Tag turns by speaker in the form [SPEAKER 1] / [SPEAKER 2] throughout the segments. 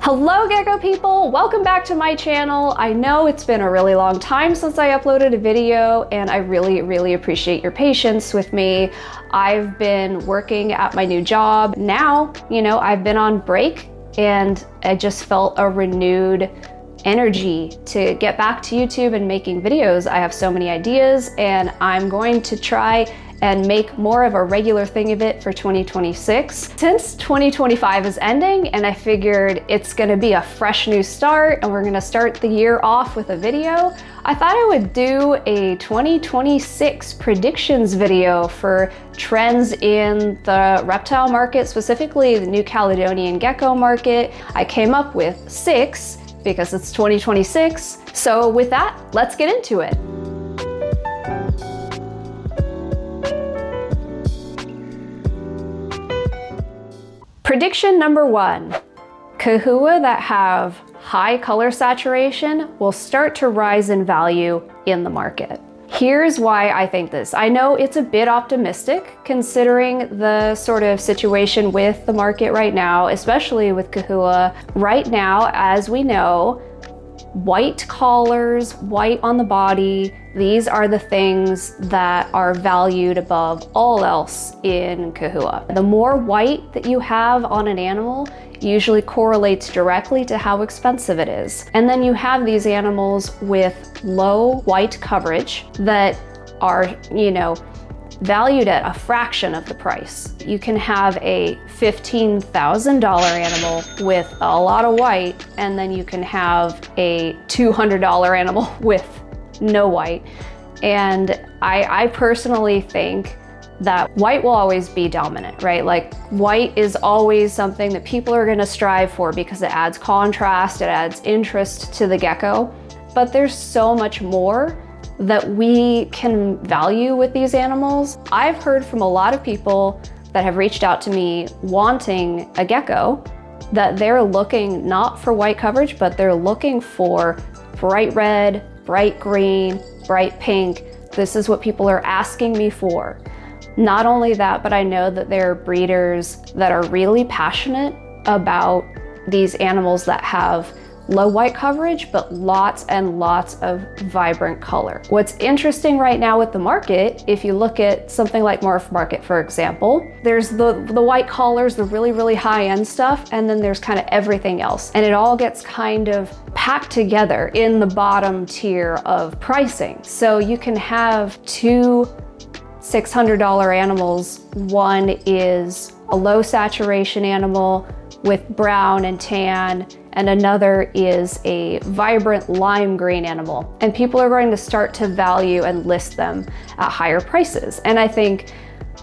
[SPEAKER 1] Hello Gecko people, welcome back to my channel. I know it's been a really long time since I uploaded a video and I really appreciate your patience with me. I've been working at my new job. Now, I've been on break and I just felt a renewed energy to get back to YouTube and making videos. I have so many ideas and I'm going to try and make more of a regular thing of it for 2026. Since 2025 is ending and I figured it's gonna be a fresh new start and we're gonna start the year off with a video, I thought I would do a 2026 predictions video for trends in the reptile market, specifically the new Caledonian gecko market. I came up with 6 because it's 2026. So with that, let's get into it. Prediction number 1, Chahoua that have high color saturation will start to rise in value in the market. Here's why I think this. I know it's a bit optimistic considering the sort of situation with the market right now, especially with Chahoua. Right now, as we know, white collars, white on the body, these are the things that are valued above all else in Chahoua. The more white that you have on an animal usually correlates directly to how expensive it is. And then you have these animals with low white coverage that are, valued at a fraction of the price. You can have a $15,000 animal with a lot of white, and then you can have a $200 animal with no white. And I personally think that white will always be dominant, right? Like white is always something that people are gonna strive for because it adds contrast, it adds interest to the gecko. But there's so much more that we can value with these animals. I've heard from a lot of people that have reached out to me wanting a gecko that they're looking not for white coverage, but they're looking for bright red, bright green, bright pink. This is what people are asking me for. Not only that, but I know that there are breeders that are really passionate about these animals that have low white coverage, but lots and lots of vibrant color. What's interesting right now with the market, if you look at something like morph market, for example, there's the white collars, the really high-end stuff, and then there's kind of everything else. And it all gets kind of packed together in the bottom tier of pricing. So you can have 2 $600 animals. One is a low saturation animal with brown and tan, and another is a vibrant lime green animal. And people are going to start to value and list them at higher prices. And I think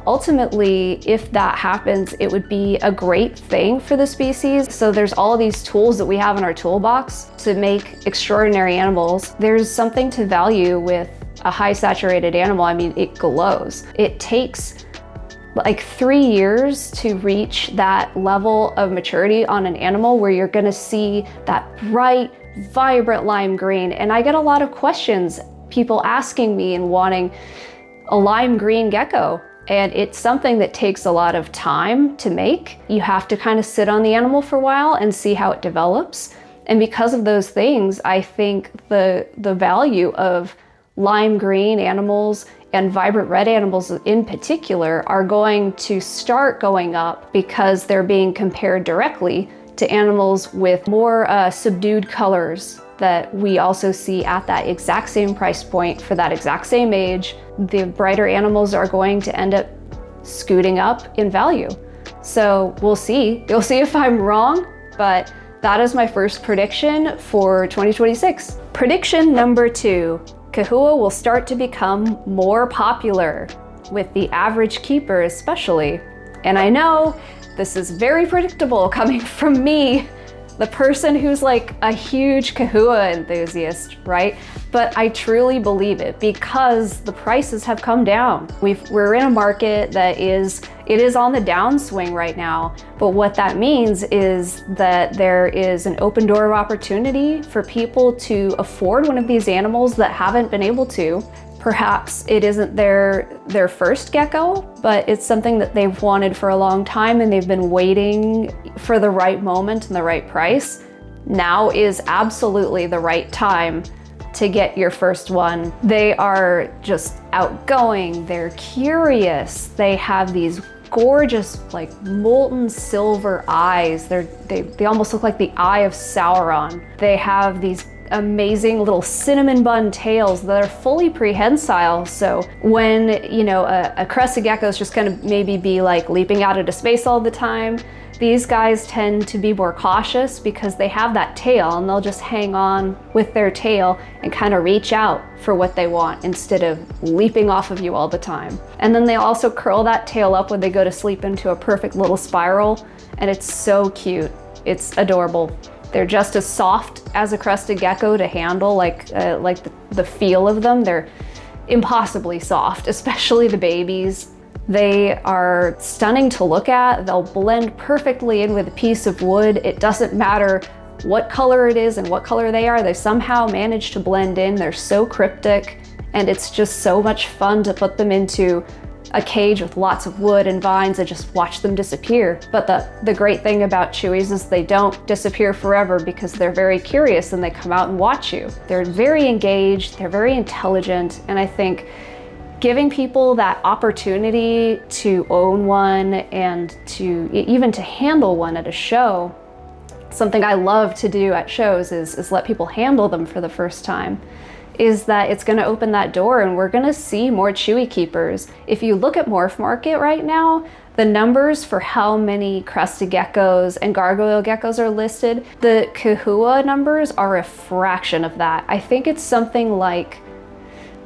[SPEAKER 1] ultimately, if that happens, it would be a great thing for the species. So there's all of these tools that we have in our toolbox to make extraordinary animals. There's something to value with a high saturated animal. I mean, it glows. It takes like 3 years to reach that level of maturity on an animal where you're gonna see that bright, vibrant lime green. And I get a lot of questions, people asking me and wanting a lime green gecko. And it's something that takes a lot of time to make. You have to kind of sit on the animal for a while and see how it develops. And because of those things, I think the value of lime green animals and vibrant red animals in particular are going to start going up because they're being compared directly to animals with more subdued colors that we also see at that exact same price point for that exact same age. The brighter animals are going to end up scooting up in value. So we'll see. You'll see if I'm wrong, but that is my first prediction for 2026. Prediction number 2. Chahoua will start to become more popular, with the average keeper especially. And I know this is very predictable coming from me, the person who's like a huge Chahoua enthusiast, right? But I truly believe it because the prices have come down. We're in a market that is on the downswing right now. But what that means is that there is an open door of opportunity for people to afford one of these animals that haven't been able to. Perhaps it isn't their first gecko, but it's something that they've wanted for a long time and they've been waiting for the right moment and the right price. now is absolutely the right time to get your first one. They are just outgoing, they're curious, they have these gorgeous like molten silver eyes. They almost look like the eye of Sauron. They have these amazing little cinnamon bun tails that are fully prehensile. So when, you know, a crested gecko is just gonna maybe be like leaping out into space all the time, these guys tend to be more cautious because they have that tail and they'll just hang on with their tail and kind of reach out for what they want instead of leaping off of you all the time. And then they also curl that tail up when they go to sleep into a perfect little spiral, and it's so cute. It's adorable. They're just as soft as a crested gecko to handle, like the feel of them. They're impossibly soft, especially the babies. They are stunning to look at. They'll blend perfectly in with a piece of wood. It doesn't matter what color it is and what color they are. They somehow manage to blend in. They're so cryptic, and it's just so much fun to put them into a cage with lots of wood and vines and just watch them disappear. But the great thing about chewies is they don't disappear forever because they're very curious and they come out and watch you. They're very engaged, they're very intelligent, and I think giving people that opportunity to own one and even to handle one at a show, something I love to do at shows is let people handle them for the first time, is that it's gonna open that door and we're gonna see more chewy keepers. If you look at Morph Market right now, the numbers for how many crested geckos and gargoyle geckos are listed, the Chahoua numbers are a fraction of that. I think it's something like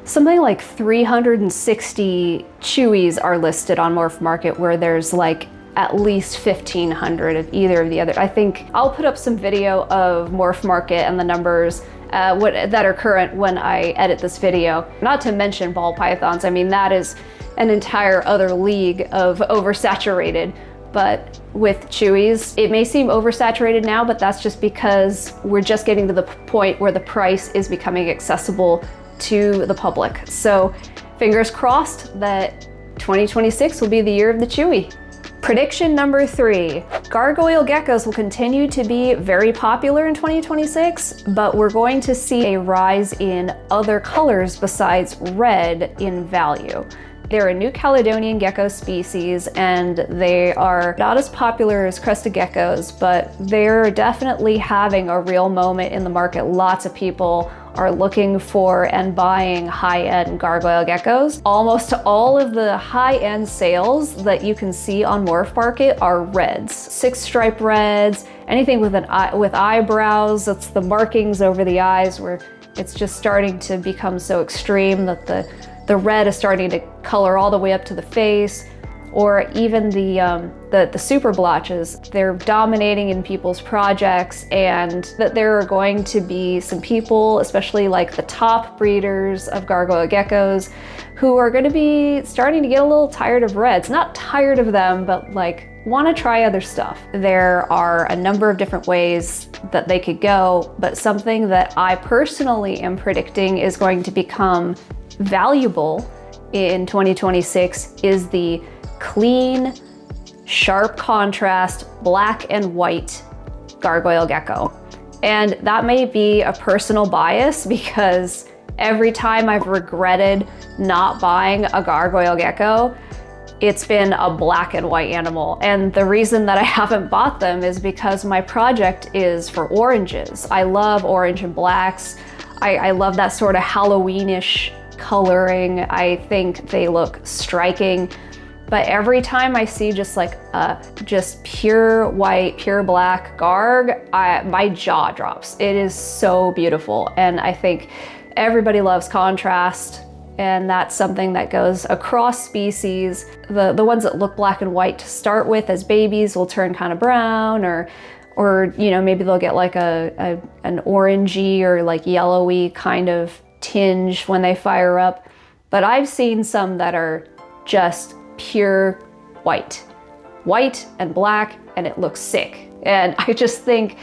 [SPEAKER 1] 360 chewies are listed on Morph Market, where there's like at least 1,500 of either of the other. I think I'll put up some video of Morph Market and the numbers that are current when I edit this video. Not to mention ball pythons. I mean, that is an entire other league of oversaturated. But with chewies, it may seem oversaturated now, but that's just because we're just getting to the point where the price is becoming accessible to the public. So fingers crossed that 2026 will be the year of the chewy. Prediction number 3, gargoyle geckos will continue to be very popular in 2026, but we're going to see a rise in other colors besides red in value. They're a new Caledonian gecko species, and they are not as popular as crested geckos, but they're definitely having a real moment in the market. Lots of people are looking for and buying high-end gargoyle geckos. Almost all of the high-end sales that you can see on Morph Market are reds. 6-stripe reds, anything with with eyebrows. That's the markings over the eyes where it's just starting to become so extreme that the red is starting to color all the way up to the face. Or even the super blotches. They're dominating in people's projects, and that there are going to be some people, especially like the top breeders of gargoyle geckos, who are going to be starting to get a little tired of reds. Not tired of them, but like want to try other stuff. There are a number of different ways that they could go, but something that I personally am predicting is going to become valuable in 2026 is the clean, sharp contrast, black and white gargoyle gecko. And that may be a personal bias because every time I've regretted not buying a gargoyle gecko, it's been a black and white animal. And the reason that I haven't bought them is because my project is for oranges. I love orange and blacks. I love that sort of Halloweenish coloring. I think they look striking. But every time I see just like just pure white, pure black garg, my jaw drops. It is so beautiful. And I think everybody loves contrast, and that's something that goes across species. The ones that look black and white to start with as babies will turn kind of brown, or you know, maybe they'll get like an orangey or like yellowy kind of tinge when they fire up. But I've seen some that are just pure white and black, and it looks sick. And I just think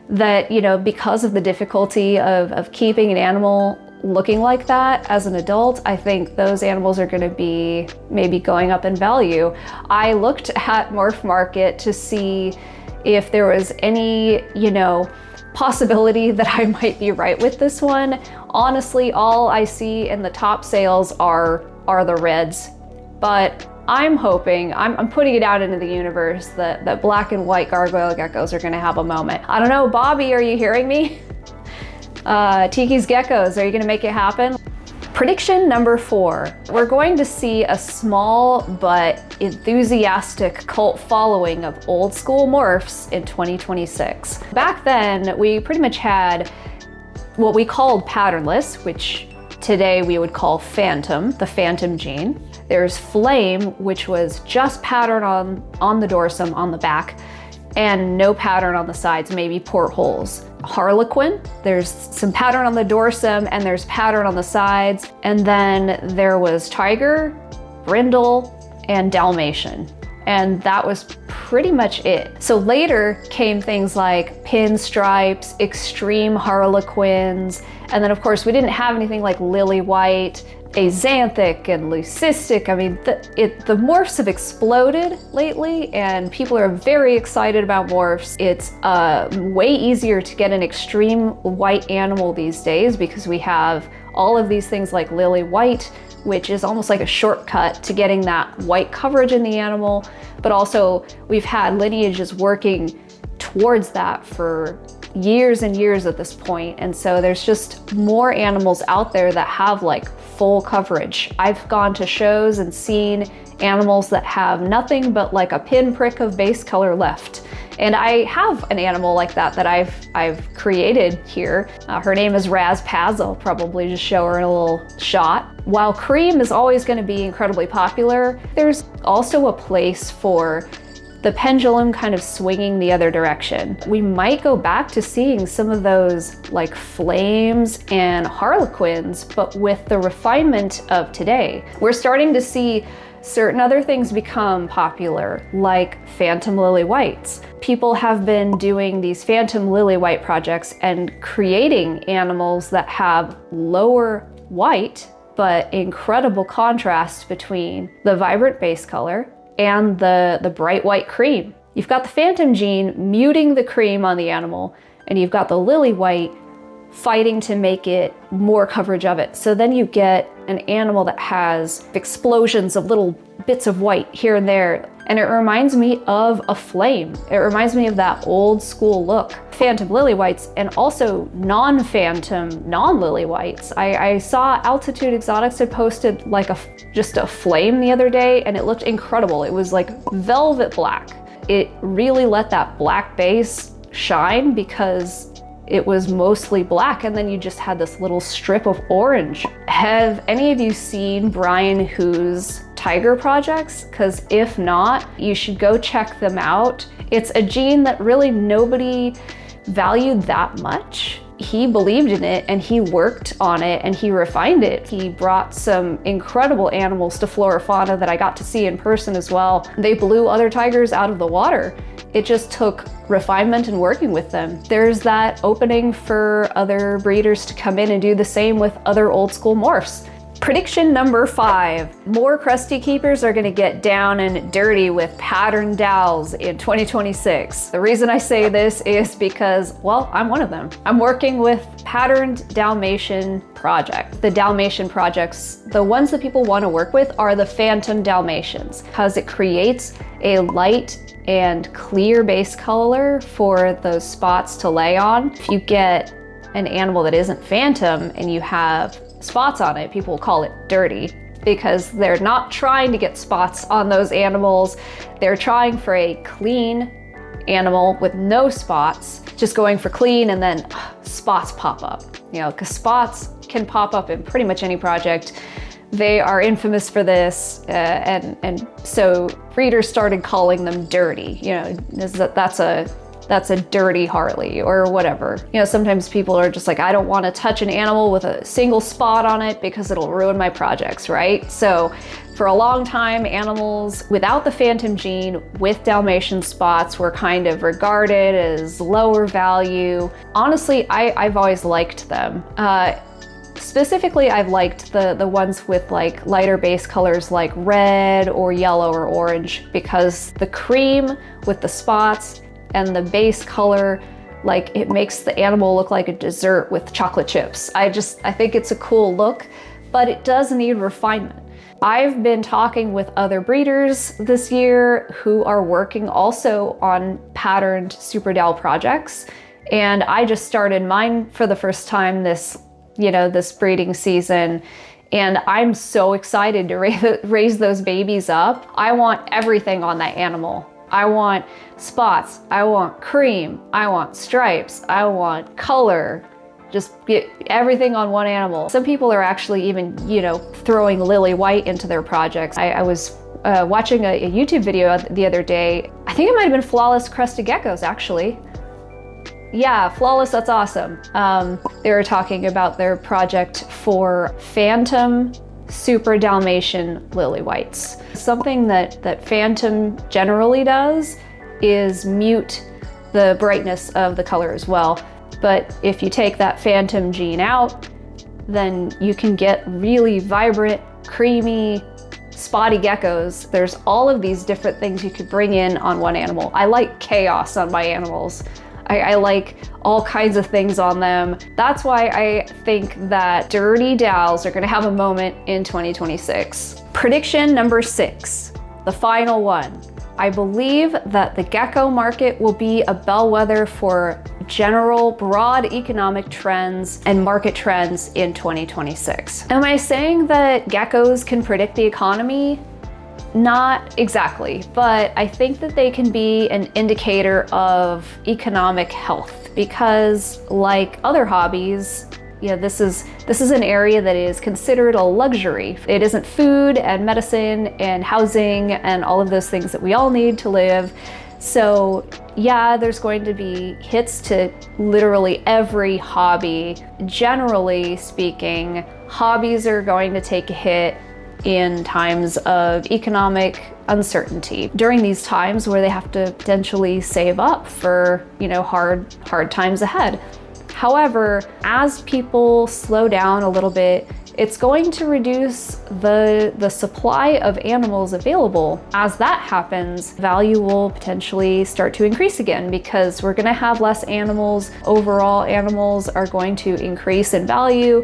[SPEAKER 1] that, you know, because of the difficulty of keeping an animal looking like that as an adult, I think those animals are going to be maybe going up in value. I looked at Morph Market to see if there was any, you know, possibility that I might be right with this one. Honestly, all I see in the top sales are the reds, but I'm hoping, I'm putting it out into the universe that black and white gargoyle geckos are gonna have a moment. I don't know, Bobby, are you hearing me? Tiki's Geckos, are you gonna make it happen? Prediction number 4, we're going to see a small but enthusiastic cult following of old school morphs in 2026. Back then, we pretty much had what we called patternless, which today we would call phantom, the phantom gene. There's flame, which was just pattern on the dorsum, on the back, and no pattern on the sides, maybe portholes. Harlequin, there's some pattern on the dorsum and there's pattern on the sides. And then there was tiger, brindle, and Dalmatian. And that was pretty much it. So later came things like pinstripes, extreme harlequins, and then of course we didn't have anything like lily white, axanthic, and leucistic. I mean, the morphs have exploded lately and people are very excited about morphs. It's way easier to get an extreme white animal these days because we have all of these things like lily white, which is almost like a shortcut to getting that white coverage in the animal. But also we've had lineages working towards that for years and years at this point. And so there's just more animals out there that have like full coverage. I've gone to shows and seen animals that have nothing but like a pinprick of base color left. And I have an animal like that I've created here. Her name is Raz Paz. I'll probably just show her in a little shot. While cream is always going to be incredibly popular, there's also a place for the pendulum kind of swinging the other direction. We might go back to seeing some of those like flames and harlequins, but with the refinement of today. We're starting to see certain other things become popular, like phantom lily whites. People have been doing these phantom lily white projects and creating animals that have lower white, but incredible contrast between the vibrant base color and the bright white cream. You've got the phantom gene muting the cream on the animal, and you've got the lily white fighting to make it more coverage of it. So then you get an animal that has explosions of little bits of white here and there. And it reminds me of a flame. It reminds me of that old school look. Phantom lily whites and also non-phantom, non-lily whites. I saw Altitude Exotics had posted like just a flame the other day and it looked incredible. It was like velvet black. It really let that black base shine because it was mostly black and then you just had this little strip of orange. Have any of you seen Brian Hu's tiger projects? Because if not, you should go check them out. It's a gene that really nobody valued that much. He believed in it and he worked on it and he refined it. He brought some incredible animals to flora fauna that I got to see in person as well. They blew other tigers out of the water. It just took refinement and working with them. There's that opening for other breeders to come in and do the same with other old school morphs. Prediction number 5, more crusty keepers are gonna get down and dirty with patterned dowels in 2026. The reason I say this is because, well, I'm one of them. I'm working with patterned Dalmatian project. The Dalmatian projects, the ones that people wanna work with are the phantom Dalmatians, because it creates a light and clear base color for those spots to lay on. If you get an animal that isn't phantom and you have spots on it, people will call it dirty because they're not trying to get spots on those animals. They're trying for a clean animal with no spots, just going for clean, and then spots pop up. You know, because spots can pop up in pretty much any project. They are infamous for this, and so breeders started calling them dirty. You know, that's a dirty Harley or whatever. You know, sometimes people are just like, I don't want to touch an animal with a single spot on it because it'll ruin my projects, right? So for a long time, animals without the phantom gene with Dalmatian spots were kind of regarded as lower value. Honestly, I've always liked them. Specifically, I've liked the ones with like lighter base colors like red or yellow or orange, because the cream with the spots and the base color Like it makes the animal look like a dessert with chocolate chips. I think it's a cool look, but it does need refinement. I've been talking with other breeders this year who are working also on patterned Super Dal projects. And I just started mine for the first time this breeding season. And I'm so excited to raise those babies up. I want everything on that animal. I want spots, I want cream, I want stripes, I want color. Just get everything on one animal. Some people are actually even, throwing lily white into their projects. I was watching a YouTube video the other day. I think it might have been flawless crested geckos, actually. Yeah, flawless, that's awesome. They were talking about their project for phantom super Dalmatian lily whites. Something that phantom generally does is mute the brightness of the color as well. But if you take that phantom gene out, then you can get really vibrant, creamy, spotty geckos. There's all of these different things you could bring in on one animal. I like chaos on my animals. I like all kinds of things on them. That's why I think that dirty dals are gonna have a moment in 2026. Prediction number 6, the final one. I believe that the gecko market will be a bellwether for general broad economic trends and market trends in 2026. Am I saying that geckos can predict the economy? Not exactly, but I think that they can be an indicator of economic health because, like other hobbies, this is an area that is considered a luxury. It isn't food and medicine and housing and all of those things that we all need to live. So yeah, there's going to be hits to literally every hobby. Generally speaking, hobbies are going to take a hit in times of economic uncertainty. During these times where they have to potentially save up for, hard times ahead. However, as people slow down a little bit, it's going to reduce the supply of animals available. As that happens, value will potentially start to increase again because we're gonna have less animals. Overall, animals are going to increase in value.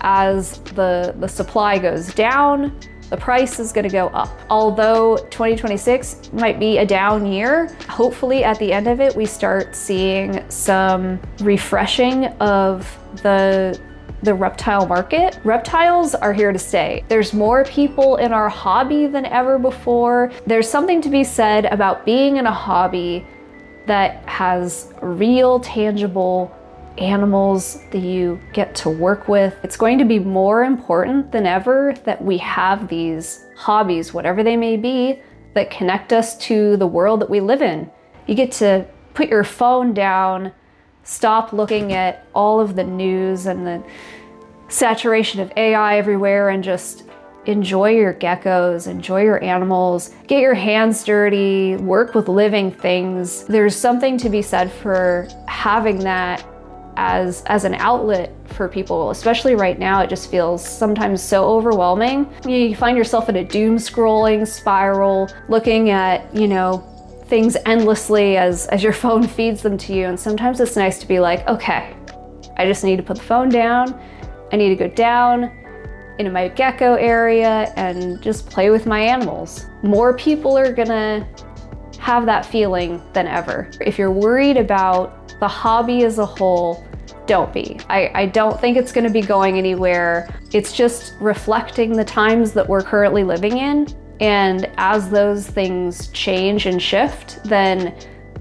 [SPEAKER 1] As the supply goes down, the price is going to go up. Although 2026 might be a down year, hopefully at the end of it, we start seeing some refreshing of the reptile market. Reptiles are here to stay. There's more people in our hobby than ever before. There's something to be said about being in a hobby that has real, tangible animals that you get to work with. It's going to be more important than ever that we have these hobbies, whatever they may be, that connect us to the world that we live in. You get to put your phone down, stop looking at all of the news and the saturation of AI everywhere, and just enjoy your geckos, enjoy your animals, get your hands dirty, work with living things. There's something to be said for having that as an outlet for people, especially right now. It just feels sometimes so overwhelming. You find yourself in a doom scrolling spiral, looking at, things endlessly as your phone feeds them to you. And sometimes it's nice to be like, okay, I just need to put the phone down. I need to go down into my gecko area and just play with my animals. More people are gonna have that feeling than ever. If you're worried about the hobby as a whole, don't be. I don't think it's gonna be going anywhere. It's just reflecting the times that we're currently living in. And as those things change and shift, then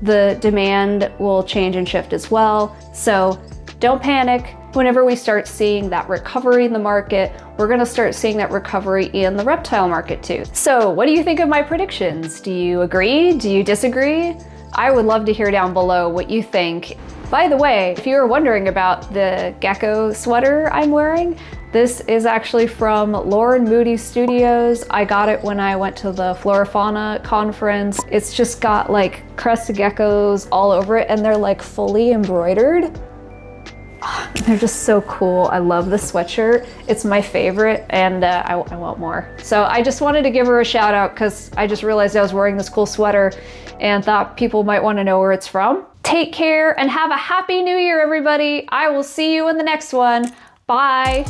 [SPEAKER 1] the demand will change and shift as well. So don't panic. Whenever we start seeing that recovery in the market, we're gonna start seeing that recovery in the reptile market too. So what do you think of my predictions? Do you agree? Do you disagree? I would love to hear down below what you think. By the way, if you were wondering about the gecko sweater I'm wearing, this is actually from Lauren Moody Studios. I got it when I went to the Flora-Fauna conference. It's just got like crested geckos all over it, and they're like fully embroidered. They're just so cool. I love the sweatshirt. It's my favorite, and I want more. So I just wanted to give her a shout out because I just realized I was wearing this cool sweater and thought people might want to know where it's from. Take care and have a happy new year, everybody. I will see you in the next one. Bye.